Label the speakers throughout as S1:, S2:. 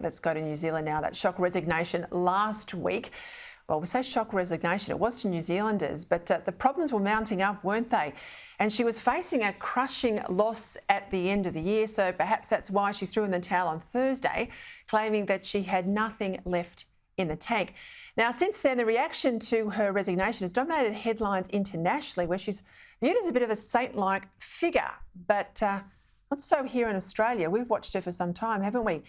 S1: Let's go to New Zealand now. That shock resignation last week. Well, we say shock resignation. It was to New Zealanders, but the problems were mounting up, weren't they? And she was facing a crushing loss at the end of the year, so perhaps that's why she threw in the towel on Thursday, claiming that she had nothing left in the tank. Now, since then, the reaction to her resignation has dominated headlines internationally, where she's viewed as a bit of a saint-like figure, but not so here in Australia. We've watched her for some time, haven't we?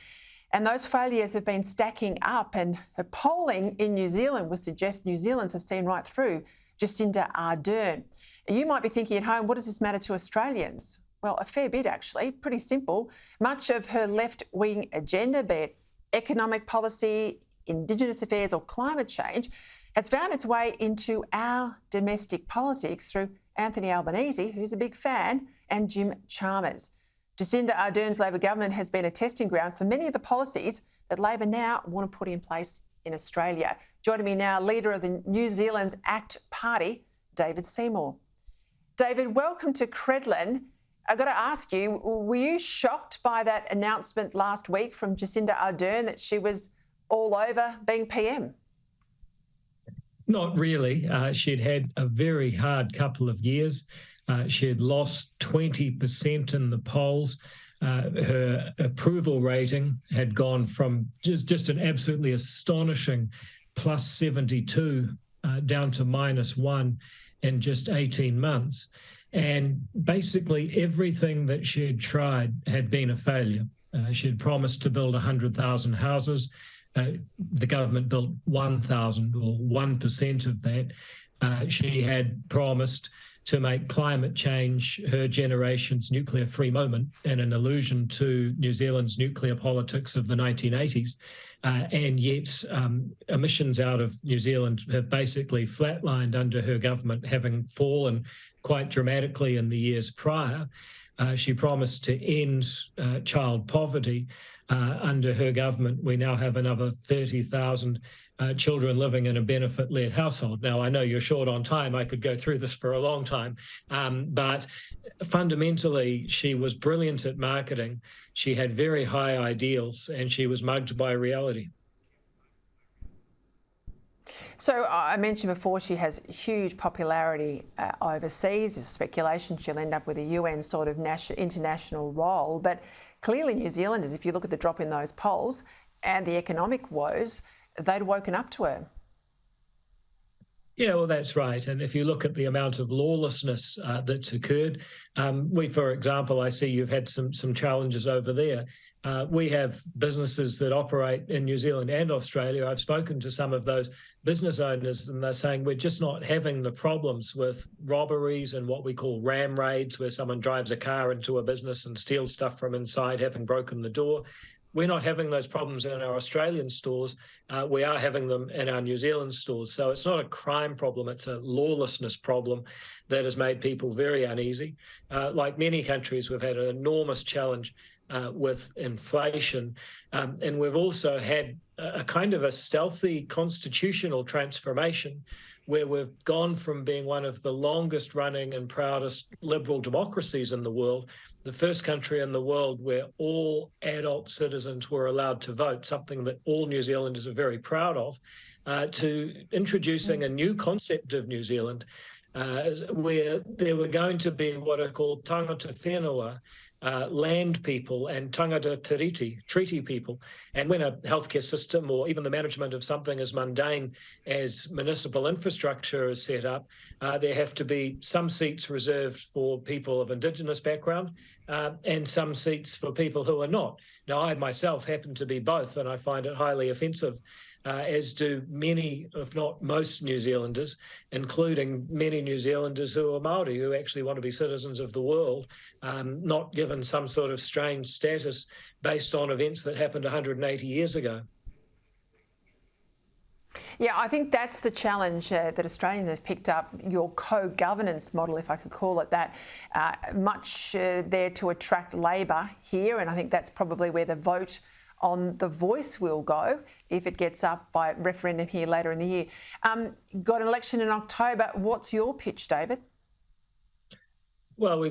S1: And those failures have been stacking up, and her polling in New Zealand would suggest New Zealanders have seen right through Jacinda Ardern. You might be thinking at home, what does this matter to Australians? Well, a fair bit, actually. Pretty simple. Much of her left-wing agenda, be it economic policy, Indigenous affairs or climate change, has found its way into our domestic politics through Anthony Albanese, who's a big fan, and Jim Chalmers. Jacinda Ardern's Labor government has been a testing ground for many of the policies that Labor now want to put in place in Australia. Joining me now, leader of the New Zealand's ACT Party, David Seymour. David, welcome to Credlin. I've got to ask you, were you shocked by that announcement last week from Jacinda Ardern that she was all over being PM?
S2: Not really. She'd had a very hard couple of years. She had lost 20% in the polls. Her approval rating had gone from just an absolutely astonishing plus 72 down to -1 in just 18 months. And basically everything that she had tried had been a failure. She had promised to build 100,000 houses. The government built 1,000 or 1% of that. She had promised to make climate change her generation's nuclear-free moment, and an allusion to New Zealand's nuclear politics of the 1980s. And yet emissions out of New Zealand have basically flatlined under her government, having fallen quite dramatically in the years prior. She promised to end child poverty. Under her government, we now have another 30,000 children living in a benefit-led household. Now, I know you're short on time. I could go through this for a long time. But fundamentally, she was brilliant at marketing. She had very high ideals, and she was mugged by reality.
S1: So I mentioned before she has huge popularity overseas. There's speculation she'll end up with a UN sort of international role. But clearly New Zealanders, if you look at the drop in those polls and the economic woes, they'd woken up to her.
S2: Yeah, well, that's right. And if you look at the amount of lawlessness that's occurred, for example, I see you've had some challenges over there. We have businesses that operate in New Zealand and Australia. I've spoken to some of those business owners, and they're saying we're just not having the problems with robberies and what we call ram raids, where someone drives a car into a business and steals stuff from inside, having broken the door. We're not having those problems in our Australian stores. We are having them in our New Zealand stores. So it's not a crime problem, it's a lawlessness problem that has made people very uneasy. Like many countries, we've had an enormous challenge with inflation. And we've also had a kind of a stealthy constitutional transformation, where we've gone from being one of the longest running and proudest liberal democracies in the world, the first country in the world where all adult citizens were allowed to vote, something that all New Zealanders are very proud of, to introducing a new concept of New Zealand, where there were going to be what are called tangata whenua, land people, and tangata tiriti, treaty people. And when a healthcare system or even the management of something as mundane as municipal infrastructure is set up, there have to be some seats reserved for people of Indigenous background and some seats for people who are not. Now, I myself happen to be both, and I find it highly offensive, as do many, if not most, New Zealanders, including many New Zealanders who are Māori, who actually want to be citizens of the world, not given some sort of strange status based on events that happened 180 years ago.
S1: Yeah, I think that's the challenge that Australians have picked up, your co-governance model, if I could call it that, much there to attract Labor here, and I think that's probably where the vote on the voice will go if it gets up by referendum here later in the year. Got an election in October. What's your pitch, David?
S2: Well,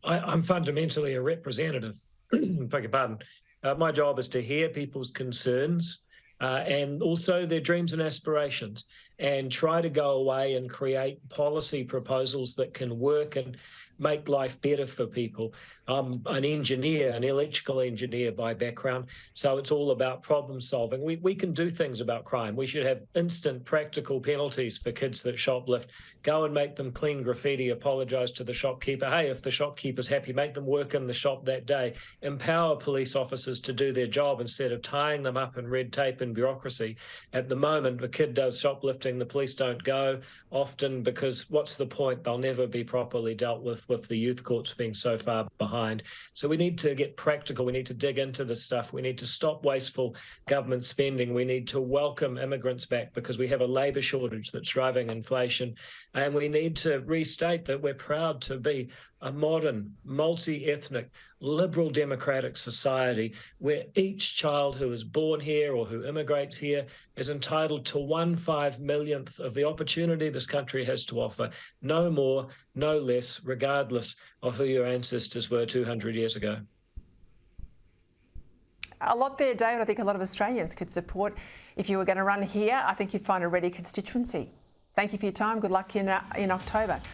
S2: I'm fundamentally a representative, beg your pardon, My job is to hear people's concerns and also their dreams and aspirations, and try to go away and create policy proposals that can work and make life better for people. I'm an engineer, an electrical engineer by background, so it's all about problem solving. We can do things about crime. We should have instant practical penalties for kids that shoplift. Go and make them clean graffiti, apologise to the shopkeeper. Hey, if the shopkeeper's happy, make them work in the shop that day. Empower police officers to do their job instead of tying them up in red tape and bureaucracy. At the moment, a kid does shoplifting, the police don't go, often because what's the point? They'll never be properly dealt with the youth courts being so far behind. So we need to get practical. We need to dig into this stuff. We need to stop wasteful government spending. We need to welcome immigrants back because we have a labour shortage that's driving inflation. And we need to restate that we're proud to be a modern, multi-ethnic, liberal democratic society where each child who is born here or who immigrates here is entitled to 1/5 millionth of the opportunity this country has to offer. No more, no less, regardless of who your ancestors were 200 years ago.
S1: A lot there, David. I think a lot of Australians could support. If you were going to run here, I think you'd find a ready constituency. Thank you for your time. Good luck in October.